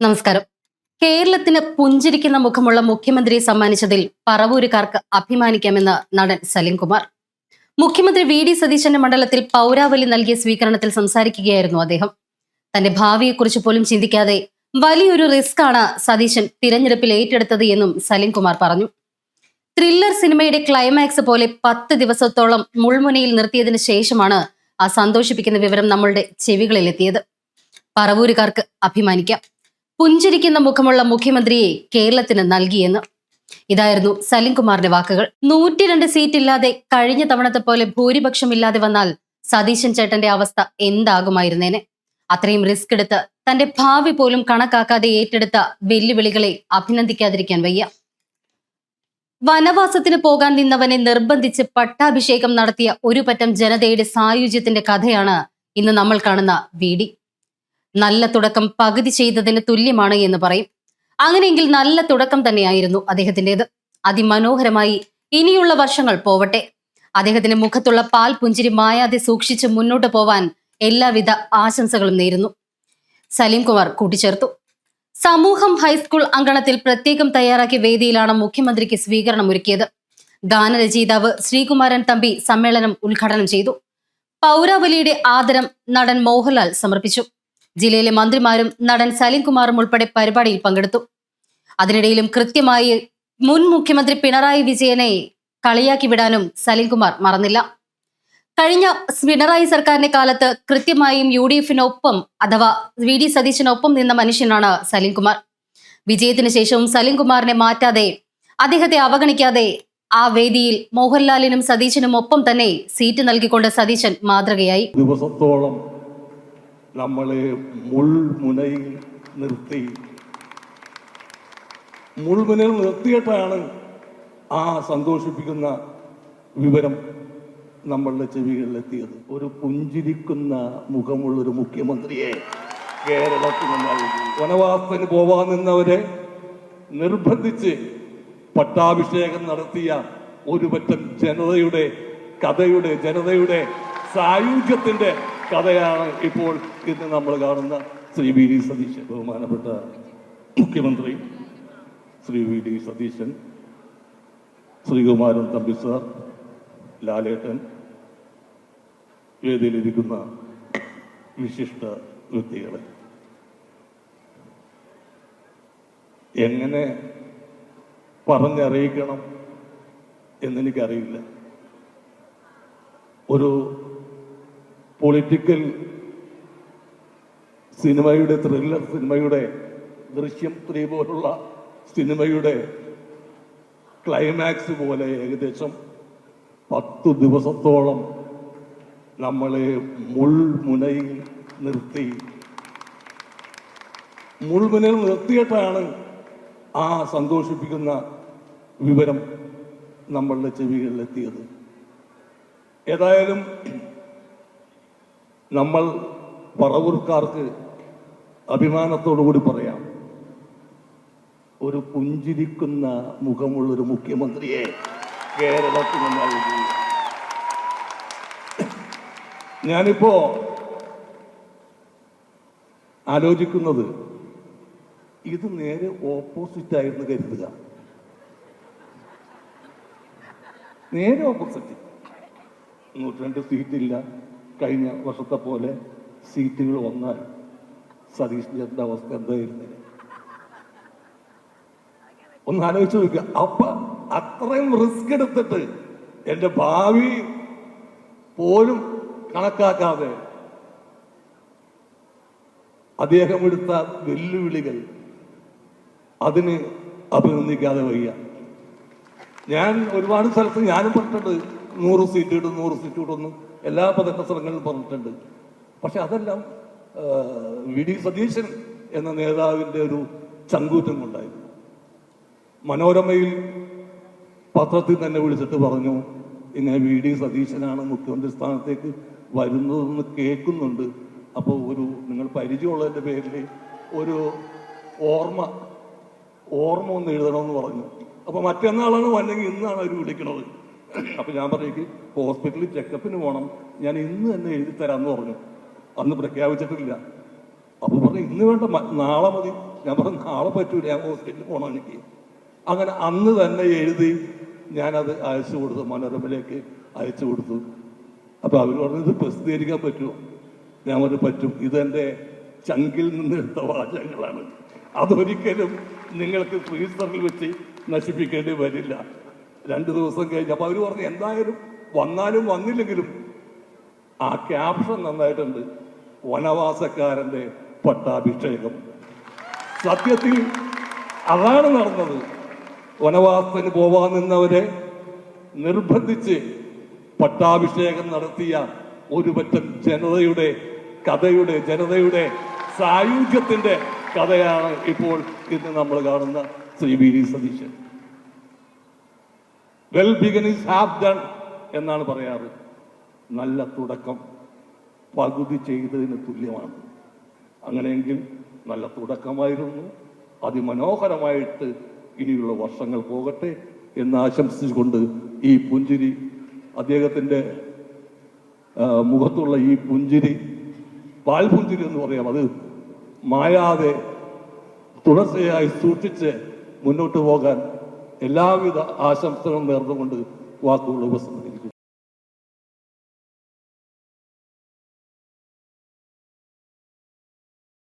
നമസ്കാരം. കേരളത്തിന് പുഞ്ചിരിക്കുന്ന മുഖമുള്ള മുഖ്യമന്ത്രിയെ സമ്മാനിച്ചതിൽ പറവൂരുകാർക്ക് അഭിമാനിക്കാമെന്ന് നടൻ സലിംകുമാർ. മുഖ്യമന്ത്രി വി.ഡി. സതീശന്റെ മണ്ഡലത്തിൽ പൗരാവലി നൽകിയ സ്വീകരണത്തിൽ സംസാരിക്കുകയായിരുന്നു അദ്ദേഹം. തന്റെ ഭാവിയെക്കുറിച്ച് പോലും ചിന്തിക്കാതെ വലിയൊരു റിസ്ക്കാണ് സതീശൻ തിരഞ്ഞെടുപ്പിൽ ഏറ്റെടുത്തത് എന്നും സലിംകുമാർ പറഞ്ഞു. ത്രില്ലർ സിനിമയുടെ ക്ലൈമാക്സ് പോലെ 10 ദിവസത്തോളം മുൾമുനയിൽ നിർത്തിയതിനു ശേഷമാണ് ആ സന്തോഷിപ്പിക്കുന്ന വിവരം നമ്മളുടെ ചെവികളിലെത്തിയത്. പറവൂരുകാർക്ക് അഭിമാനിക്കാം, പുഞ്ചിരിക്കുന്ന മുഖമുള്ള മുഖ്യമന്ത്രിയെ കേരളത്തിന് നൽകിയെന്ന്. ഇതായിരുന്നു സലിംകുമാറിന്റെ വാക്കുകൾ. 102 സീറ്റില്ലാതെ കഴിഞ്ഞ തവണത്തെ പോലെ ഭൂരിപക്ഷമില്ലാതെ വന്നാൽ സതീശൻ ചേട്ടന്റെ അവസ്ഥ എന്താകുമായിരുന്നേനെ. അത്രയും റിസ്ക് എടുത്ത് തന്റെ ഭാവി പോലും കണക്കാക്കാതെ ഏറ്റെടുത്ത വെല്ലുവിളികളെ അഭിനന്ദിക്കാതിരിക്കാൻ വയ്യ. വനവാസത്തിന് പോകാൻ നിന്നവനെ നിർബന്ധിച്ച് പട്ടാഭിഷേകം നടത്തിയ ഒരു പറ്റം ജനതയുടെ സായുജ്യത്തിന്റെ കഥയാണ് ഇന്ന് നമ്മൾ കാണുന്ന വി.ഡി. നല്ല തുടക്കം പകുതി ചെയ്തതിന് തുല്യമാണ് എന്ന് പറയും. അങ്ങനെയെങ്കിൽ നല്ല തുടക്കം തന്നെയായിരുന്നു അദ്ദേഹത്തിൻ്റെത്. അതിമനോഹരമായി ഇനിയുള്ള വർഷങ്ങൾ പോവട്ടെ. അദ്ദേഹത്തിന്റെ മുഖത്തുള്ള പാൽ പുഞ്ചിരി മായാതെ സൂക്ഷിച്ച് മുന്നോട്ട് പോവാൻ എല്ലാവിധ ആശംസകളും നേരുന്നു. സലീംകുമാർ കൂട്ടിച്ചേർത്തു. സമൂഹം ഹൈസ്കൂൾ അങ്കണത്തിൽ പ്രത്യേകം തയ്യാറാക്കിയ വേദിയിലാണ് മുഖ്യമന്ത്രിക്ക് സ്വീകരണം ഒരുക്കിയത്. ഗാനരചയിതാവ് ശ്രീകുമാരൻ തമ്പി സമ്മേളനം ഉദ്ഘാടനം ചെയ്തു. പൗരാവലിയുടെ ആദരം നടൻ മോഹൻലാൽ സമർപ്പിച്ചു. ജില്ലയിലെ മന്ത്രിമാരും നടൻ സലിംകുമാറും ഉൾപ്പെടെ പരിപാടിയിൽ പങ്കെടുത്തു. അതിനിടയിലും കൃത്യമായി മുൻ മുഖ്യമന്ത്രി പിണറായി വിജയനെ കളിയാക്കി വിടാനും സലിംകുമാർ മറന്നില്ല. കഴിഞ്ഞ പിണറായി സർക്കാരിന്റെ കാലത്ത് കൃത്യമായും UDF-നൊപ്പം അഥവാ വി.ഡി. സതീശനൊപ്പം നിന്ന മനുഷ്യനാണ് സലിംകുമാർ. വിജയത്തിന് ശേഷവും സലിംകുമാറിനെ മാറ്റാതെ, അദ്ദേഹത്തെ അവഗണിക്കാതെ ആ വേദിയിൽ മോഹൻലാലിനും സതീശനും ഒപ്പം തന്നെ സീറ്റ് നൽകിക്കൊണ്ട് സതീശൻ മാതൃകയായി. ദിവസത്തോളം നമ്മളെ മുൾമുനയിൽ നിർത്തിയിട്ടാണ് ആ സന്തോഷിപ്പിക്കുന്ന വിവരം നമ്മളുടെ ചെവികളിലെത്തിയത്. ഒരു പുഞ്ചിരിക്കുന്ന മുഖമുള്ളൊരു മുഖ്യമന്ത്രിയെ കേരളത്തിന് നൽകി. വനവാസത്തിന് പോവാൻ നിന്നവരെ നിർബന്ധിച്ച് പട്ടാഭിഷേകം നടത്തിയ ഒരു പറ്റം ജനതയുടെ സായുജ്യത്തിന്റെ കഥയാണ് ഇപ്പോൾ ഇന്ന് നമ്മൾ കാണുന്ന ശ്രീ വി.ഡി. സതീശൻ. ബഹുമാനപ്പെട്ട മുഖ്യമന്ത്രി ശ്രീ വി.ഡി. സതീശൻ, ശ്രീകുമാരൻ തമ്പി സാർ, ലാലേട്ടൻ, വേദിയിലിരിക്കുന്ന വിശിഷ്ട വ്യക്തികളെ, എങ്ങനെ പറഞ്ഞറിയിക്കണം എന്നെനിക്കറിയില്ല. ഒരു പൊളിറ്റിക്കൽ സിനിമയുടെ, ത്രില്ലർ സിനിമയുടെ, ദൃശ്യം 3 പോലുള്ള സിനിമയുടെ ക്ലൈമാക്സ് പോലെ ഏകദേശം 10 ദിവസത്തോളം നമ്മളെ മുൾമുനയിൽ നിർത്തിയിട്ടാണ് ആ സന്തോഷിപ്പിക്കുന്ന വിവരം നമ്മളുടെ ചെവികളിലെത്തിയത്. ഏതായാലും നമ്മൾ പറവൂർക്കാർക്ക് അഭിമാനത്തോടുകൂടി പറയാം, ഒരു പുഞ്ചിരിക്കുന്ന മുഖമുള്ളൊരു മുഖ്യമന്ത്രിയെ കേരളത്തിന് നൽകി. ഞാനിപ്പോ ആലോചിക്കുന്നത്, ഇത് നേരെ ഓപ്പോസിറ്റ് ആയിരുന്നു കരുതുക. നേരെ ഓപ്പോസിറ്റ്. 102 സീറ്റില്ല. കഴിഞ്ഞ വർഷത്തെ പോലെ സീറ്റുകൾ വന്നാൽ സതീഷ് ചേട്ടൻ്റെ അവസ്ഥ എന്തായിരുന്നു? ഒന്ന് ആലോചിച്ച് നോക്കുക. അപ്പൊ അത്രയും റിസ്ക് എടുത്തിട്ട് എൻ്റെ ഭാവി പോലും കണക്കാക്കാതെ അദ്ദേഹം എടുത്ത വെല്ലുവിളികൾ, അതിന് അഭിനന്ദിക്കാതെ വയ്യ. ഞാൻ ഒരുപാട് സ്ഥലത്ത് ഞാനും പറഞ്ഞിട്ടുണ്ട്, 100 സീറ്റ് ഇടുന്നു എല്ലാ പദപ്രസംഗങ്ങളിലും പറഞ്ഞിട്ടുണ്ട്. പക്ഷെ അതെല്ലാം വി.ഡി. സതീശൻ എന്ന നേതാവിൻ്റെ ഒരു ചങ്കൂറ്റം കൊണ്ടായിരുന്നു. മനോരമയിൽ പത്രത്തിൽ തന്നെ വിളിച്ചിട്ട് പറഞ്ഞു, ഇങ്ങനെ വി.ഡി. സതീശനാണ് മുഖ്യമന്ത്രി സ്ഥാനത്തേക്ക് വരുന്നതെന്ന് കേൾക്കുന്നുണ്ട്. അപ്പോൾ നിങ്ങൾ പരിചയമുള്ളതിൻ്റെ പേരിൽ ഒരു ഓർമ്മ ഒന്ന് എഴുതണമെന്ന് പറഞ്ഞു. അപ്പോൾ മറ്റന്നാളാണ് വന്നെങ്കിൽ ഇന്നാണ് അവർ വിളിക്കണത്. അപ്പൊ ഞാൻ പറയും, ഹോസ്പിറ്റലിൽ ചെക്കപ്പിന് പോകണം, ഞാൻ ഇന്ന് തന്നെ എഴുതി തരാമെന്ന് പറഞ്ഞു. അന്ന് പ്രഖ്യാപിച്ചിട്ടില്ല. അപ്പൊ പറഞ്ഞു ഇന്ന് വേണ്ട നാളെ മതി. ഞാൻ പറഞ്ഞു നാളെ പറ്റൂല, ഞാൻ ഹോസ്പിറ്റലിൽ പോകണം എനിക്ക്. അങ്ങനെ അന്ന് തന്നെ എഴുതി ഞാനത് അയച്ചു കൊടുത്തു, മനോരമയിലേക്ക് അയച്ചു കൊടുത്തു. അപ്പൊ അവർ പറഞ്ഞു ഇത് പ്രസിദ്ധീകരിക്കാൻ പറ്റുമോ? ഞാൻ പറഞ്ഞു പറ്റും, ഇതെന്റെ ചങ്കിൽ നിന്ന് എടുത്ത വാചകങ്ങളാണ്, അതൊരിക്കലും നിങ്ങൾക്ക് ഫ്രീസറിൽ വെച്ച് നശിപ്പിക്കേണ്ടി വരില്ല. 2 ദിവസം കഴിഞ്ഞ് അപ്പൊ അവർ പറഞ്ഞു എന്തായാലും വന്നാലും വന്നില്ലെങ്കിലും ആ ക്യാപ്ഷൻ നന്നായിട്ടുണ്ട്, വനവാസക്കാരന്റെ പട്ടാഭിഷേകം. സത്യത്തിൽ അതാണ് നടന്നത്. വനവാസത്തിന് പോവാൻ നിന്നവരെ നിർബന്ധിച്ച് പട്ടാഭിഷേകം നടത്തിയ ഒരു പറ്റം ജനതയുടെ കഥയുടെ, ജനതയുടെ സായുജ്യത്തിന്റെ കഥയാണ് ഇപ്പോൾ ഇന്ന് നമ്മൾ കാണുന്ന Shri V D Satheesan. Well begun is half done എന്നാണ് പറയാറ്. നല്ല തുടക്കം പകുതി ചെയ്തതിന് തുല്യമാണ്. അങ്ങനെയെങ്കിൽ നല്ല തുടക്കമായിരുന്നു. അതിമനോഹരമായിട്ട് ഇനിയുള്ള വർഷങ്ങൾ പോകട്ടെ എന്ന് ആശംസിച്ചുകൊണ്ട് ഈ പുഞ്ചിരി, അദ്ദേഹത്തിൻ്റെ മുഖത്തുള്ള ഈ പുഞ്ചിരി, പാൽപുഞ്ചിരി എന്ന് പറയാം, അത് മായാതെ തുടർച്ചയായി സൂക്ഷിച്ച് മുന്നോട്ട് പോകാൻ എല്ലാവിധ ആശംസകളും നേർന്നുകൊണ്ട് വാക്കുകൾ ഉപസംഹരിക്കുന്നു.